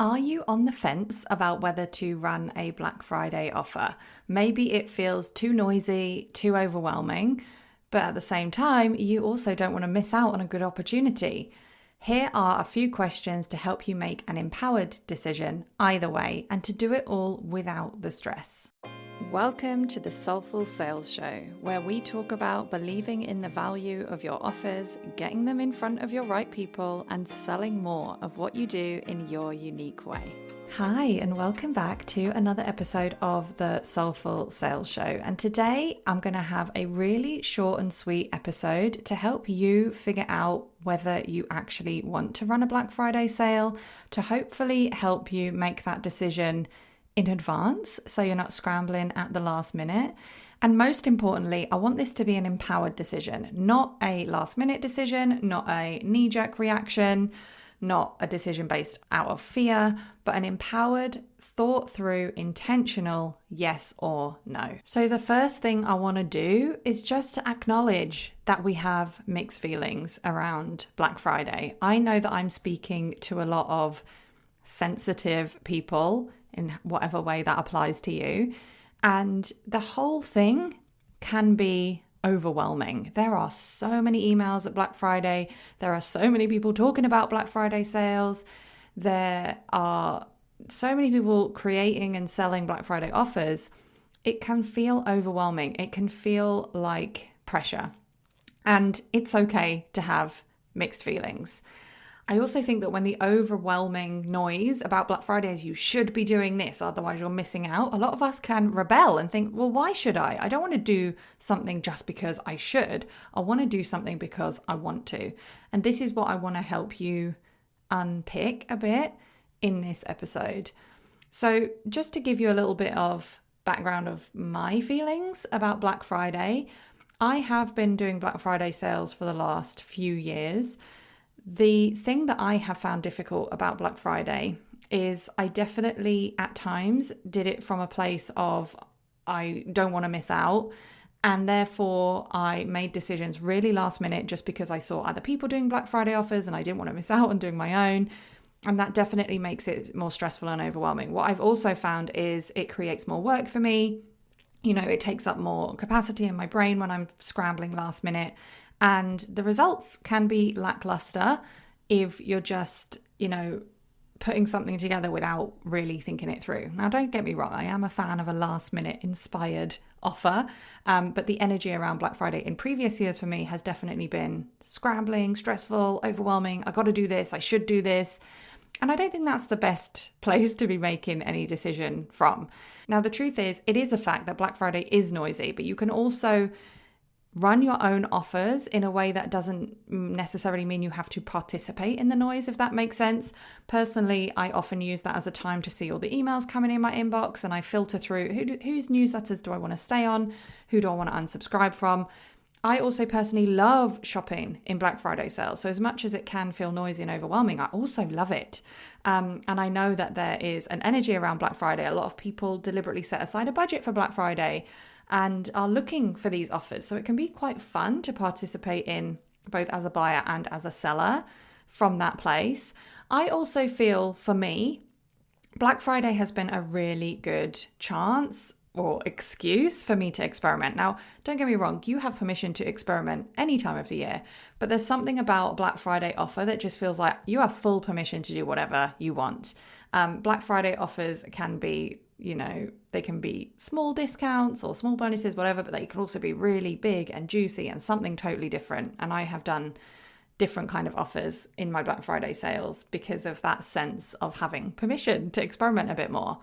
Are you on the fence about whether to run a Black Friday offer? Maybe it feels too noisy, too overwhelming, but at the same time, you also don't want to miss out on a good opportunity. Here are a few questions to help you make an empowered decision either way and to do it all without the stress. Welcome to the Soulful Sales Show, where we talk about believing in the value of your offers, getting them in front of your right people, and selling more of what you do in your unique way. Hi, and welcome back to another episode of the Soulful Sales Show. And today I'm going to have a really short and sweet episode to help you figure out whether you actually want to run a Black Friday sale, to hopefully help you make that decision in advance so you're not scrambling at the last minute. And most importantly, I want this to be an empowered decision, not a last minute decision, not a knee-jerk reaction, not a decision based out of fear, but an empowered, thought through, intentional yes or no. So the first thing I want to do is just to acknowledge that we have mixed feelings around Black Friday. I know that I'm speaking to a lot of sensitive people in whatever way that applies to you. And the whole thing can be overwhelming. There are so many emails at Black Friday. There are so many people talking about Black Friday sales. There are so many people creating and selling Black Friday offers. It can feel overwhelming. It can feel like pressure. And it's okay to have mixed feelings. I also think that when the overwhelming noise about Black Friday is you should be doing this, otherwise you're missing out, a lot of us can rebel and think, well, why should I? I don't want to do something just because I should. I want to do something because I want to. And this is what I want to help you unpick a bit in this episode. So just to give you a little bit of background of my feelings about Black Friday, I have been doing Black Friday sales for the last few years. The thing that I have found difficult about Black Friday is I definitely at times did it from a place of I don't want to miss out. And therefore I made decisions really last minute just because I saw other people doing Black Friday offers and I didn't want to miss out on doing my own. And that definitely makes it more stressful and overwhelming. What I've also found is it creates more work for me. You know, it takes up more capacity in my brain when I'm scrambling last minute. And the results can be lackluster if you're just, putting something together without really thinking it through. Now, don't get me wrong, I am a fan of a last minute inspired offer, but the energy around Black Friday in previous years for me has definitely been scrambling, stressful, overwhelming. I got to do this, I should do this. And I don't think that's the best place to be making any decision from. Now, the truth is, it is a fact that Black Friday is noisy, but you can also run your own offers in a way that doesn't necessarily mean you have to participate in the noise, if that makes sense. Personally, I often use that as a time to see all the emails coming in my inbox and I filter through whose newsletters do I want to stay on, who do I want to unsubscribe from. I also personally love shopping in Black Friday sales. So as much as it can feel noisy and overwhelming, I also love it. And I know that there is an energy around Black Friday. A lot of people deliberately set aside a budget for Black Friday and are looking for these offers. So it can be quite fun to participate in both as a buyer and as a seller from that place. I also feel, for me, Black Friday has been a really good chance or excuse for me to experiment. Now, don't get me wrong, you have permission to experiment any time of the year, but there's something about a Black Friday offer that just feels like you have full permission to do whatever you want. Black Friday offers can be, they can be small discounts or small bonuses, whatever, but they can also be really big and juicy and something totally different. And I have done different kind of offers in my Black Friday sales because of that sense of having permission to experiment a bit more.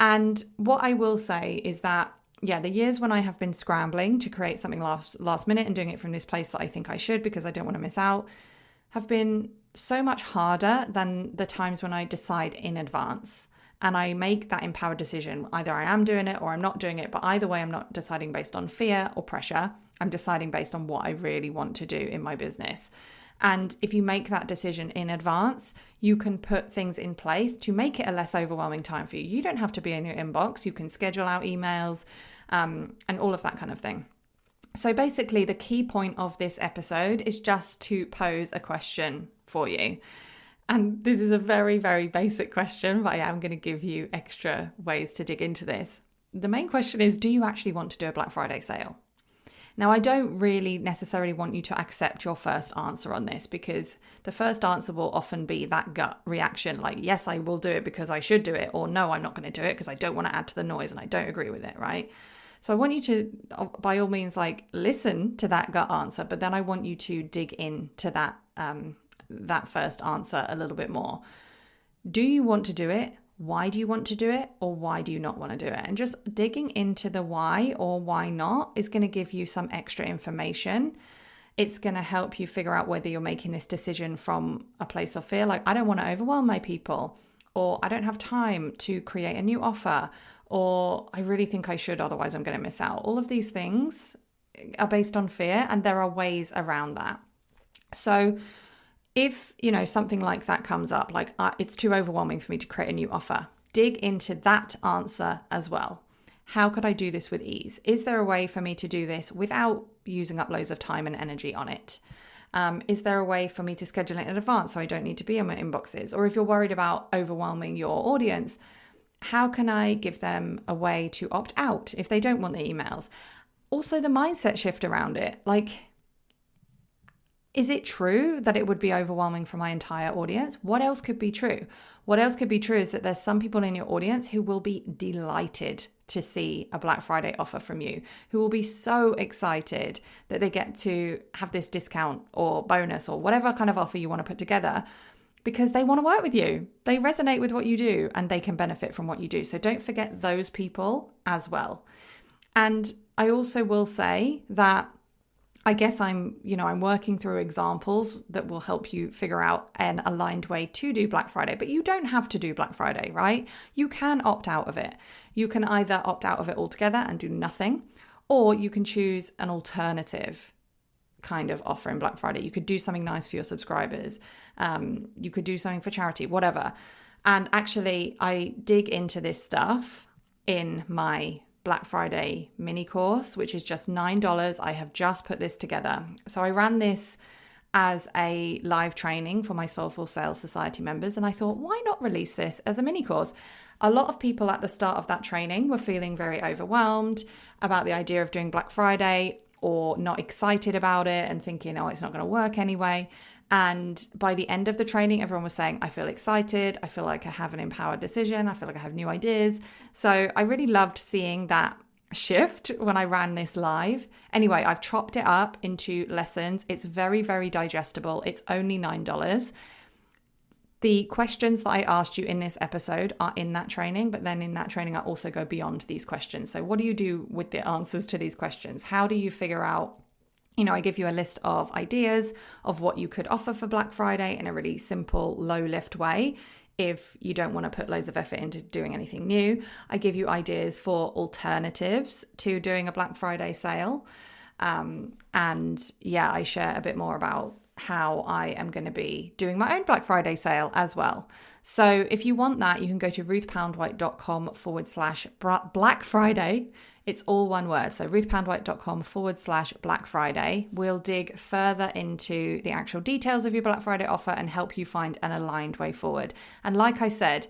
And what I will say is that, the years when I have been scrambling to create something last minute and doing it from this place that I think I should because I don't want to miss out have been so much harder than the times when I decide in advance and I make that empowered decision. Either I am doing it or I'm not doing it, but either way, I'm not deciding based on fear or pressure. I'm deciding based on what I really want to do in my business. And if you make that decision in advance, you can put things in place to make it a less overwhelming time for you. You don't have to be in your inbox. You can schedule out emails and all of that kind of thing. So basically, the key point of this episode is just to pose a question for you. And this is a very, very basic question, but I am going to give you extra ways to dig into this. The main question is, do you actually want to do a Black Friday sale? Now, I don't really necessarily want you to accept your first answer on this, because the first answer will often be that gut reaction, like, yes, I will do it because I should do it, or no, I'm not going to do it because I don't want to add to the noise and I don't agree with it, right? So I want you to, by all means, like, listen to that gut answer, but then I want you to dig into that first answer a little bit more. Do you want to do it? Why do you want to do it? Or why do you not want to do it? And just digging into the why or why not is going to give you some extra information. It's going to help you figure out whether you're making this decision from a place of fear, like, I don't want to overwhelm my people, or I don't have time to create a new offer, or I really think I should, otherwise I'm going to miss out. All of these things are based on fear, and there are ways around that. So if, something like that comes up, like it's too overwhelming for me to create a new offer, dig into that answer as well. How could I do this with ease? Is there a way for me to do this without using up loads of time and energy on it? Is there a way for me to schedule it in advance so I don't need to be in my inboxes? Or if you're worried about overwhelming your audience, how can I give them a way to opt out if they don't want the emails? Also, the mindset shift around it, like, is it true that it would be overwhelming for my entire audience? What else could be true? What else could be true is that there's some people in your audience who will be delighted to see a Black Friday offer from you, who will be so excited that they get to have this discount or bonus or whatever kind of offer you want to put together, because they want to work with you. They resonate with what you do and they can benefit from what you do. So don't forget those people as well. And I also will say that I guess I'm working through examples that will help you figure out an aligned way to do Black Friday, but you don't have to do Black Friday, right? You can opt out of it. You can either opt out of it altogether and do nothing, or you can choose an alternative kind of offer in Black Friday. You could do something nice for your subscribers. You could do something for charity, whatever. And actually, I dig into this stuff in my Black Friday mini course, which is just $9. I have just put this together. So I ran this as a live training for my Soulful Sales Society members, and I thought, why not release this as a mini course? A lot of people at the start of that training were feeling very overwhelmed about the idea of doing Black Friday, or not excited about it and thinking, oh, it's not going to work anyway. And by the end of the training, everyone was saying, I feel excited. I feel like I have an empowered decision. I feel like I have new ideas. So I really loved seeing that shift when I ran this live. Anyway, I've chopped it up into lessons. It's very, very digestible. It's only $9. The questions that I asked you in this episode are in that training, but then in that training, I also go beyond these questions. So what do you do with the answers to these questions? How do you figure out, I give you a list of ideas of what you could offer for Black Friday in a really simple, low lift way. If you don't want to put loads of effort into doing anything new, I give you ideas for alternatives to doing a Black Friday sale. I share a bit more about how I am going to be doing my own Black Friday sale as well. So if you want that, you can go to ruthpoundwhite.com/Black Friday. It's all one word. So ruthpoundwhite.com/Black Friday. We'll dig further into the actual details of your Black Friday offer and help you find an aligned way forward. And like I said,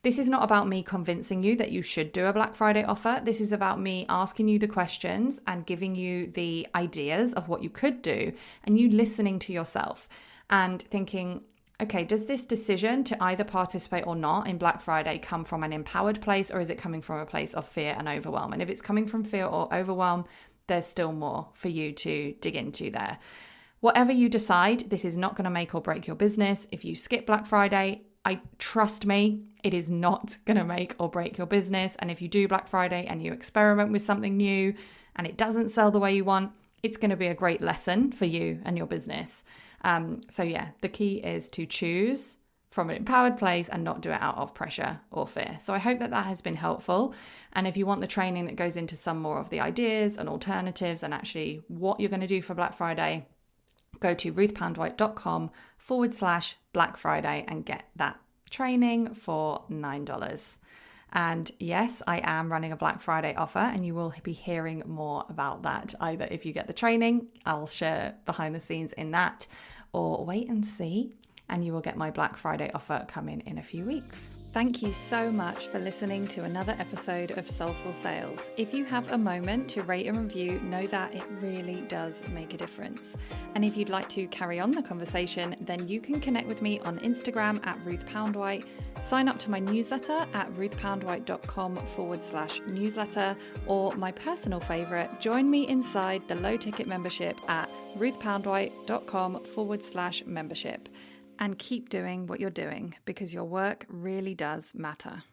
this is not about me convincing you that you should do a Black Friday offer. This is about me asking you the questions and giving you the ideas of what you could do, and you listening to yourself and thinking, okay, does this decision to either participate or not in Black Friday come from an empowered place, or is it coming from a place of fear and overwhelm? And if it's coming from fear or overwhelm, there's still more for you to dig into there. Whatever you decide, this is not going to make or break your business. If you skip Black Friday, trust me, it is not going to make or break your business. And if you do Black Friday and you experiment with something new and it doesn't sell the way you want, it's going to be a great lesson for you and your business. The key is to choose from an empowered place and not do it out of pressure or fear. So I hope that has been helpful. And if you want the training that goes into some more of the ideas and alternatives and actually what you're going to do for Black Friday, go to ruthpoundwhite.com/Black Friday and get that training for $9. And yes, I am running a Black Friday offer, and you will be hearing more about that. Either if you get the training, I'll share behind the scenes in that, or wait and see. and you will get my Black Friday offer coming in a few weeks. Thank you so much for listening to another episode of Soulful Sales. If you have a moment to rate and review, know that it really does make a difference. And if you'd like to carry on the conversation, then you can connect with me on Instagram at Ruth Poundwhite, sign up to my newsletter at ruthpoundwhite.com/newsletter, or my personal favorite, join me inside the low ticket membership at ruthpoundwhite.com/membership. And keep doing what you're doing, because your work really does matter.